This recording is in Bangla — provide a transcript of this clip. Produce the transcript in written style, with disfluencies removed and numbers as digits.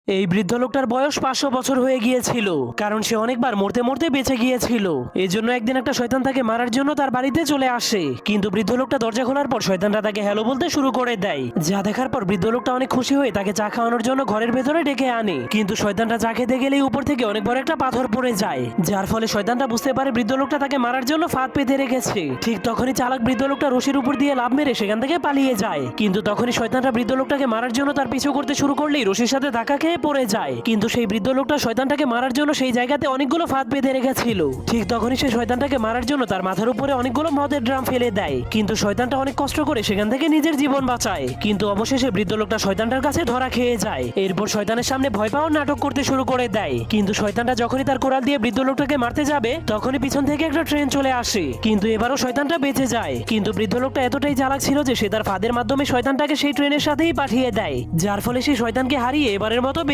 এই বৃদ্ধ লোকটার বয়স 500 বছর হয়ে গিয়েছিল, কারণ সে অনেকবার মরতে মরতে বেঁচে গিয়েছিল। এজন্য একদিন একটা শয়তান তাকে মারার জন্য তার বাড়িতে চলে আসে, কিন্তু বৃদ্ধ লোকটা দরজা খোলার পর শয়তানটা তাকে হ্যালো বলতে শুরু করে দেয়। যা দেখার পর বৃদ্ধ লোকটা অনেক খুশি হয়ে তাকে চা খাওয়ানোর জন্য ঘরের ভেতরে ডেকে আনে, কিন্তু শয়তানটা চা খেতে গেলেই উপর থেকে অনেক বড় একটা পাথর পড়ে যায়, যার ফলে শয়তানটা বুঝতে পারে বৃদ্ধ লোকটা তাকে মারার জন্য ফাঁদ পেতে রেখেছে। ঠিক তখনই চালাক বৃদ্ধ লোকটা রশির উপর দিয়ে লাফ মেরে সেখান থেকে পালিয়ে যায়, কিন্তু তখনই শয়তানটা বৃদ্ধ লোকটাকে মারার জন্য তার পিছু করতে শুরু করলেই রশির সাথে ধাক্কা খেয়ে পড়ে যায়। কিন্তু সেই বৃদ্ধ লোকটা শয়তানটাকে মারার জন্য সেই জায়গাতে অনেকগুলো ফাঁদ বেঁধে রেখেছিল। ঠিক তখনই সে শয়তানটাকে মারার জন্য তার মাথার উপরে অনেকগুলো মদের ড্রাম ফেলে দেয়, কিন্তু শয়তানটা অনেক কষ্ট করে সেখান থেকে নিজের জীবন বাঁচায়। কিন্তু অবশেষে বৃদ্ধ লোকটা শয়তানটার কাছে ধরা খেয়ে যায়। এরপর শয়তানের সামনে ভয় পাওয়ার নাটক করতে শুরু করে দেয়, কিন্তু শয়তানটা যখনই তার কোড়াল দিয়ে বৃদ্ধ লোকটাকে মারতে যাবে তখনই পিছন থেকে একটা ট্রেন চলে আসে, কিন্তু এবারও শয়তানটা বেঁচে যায়। কিন্তু বৃদ্ধ লোকটা এতটাই চালাক ছিল যে সে তার ফাঁদের মাধ্যমে শয়তানটাকে সেই ট্রেনের সাথেই পাঠিয়ে দেয়, যার ফলে সে শয়তানকে হারিয়ে এবারের মতো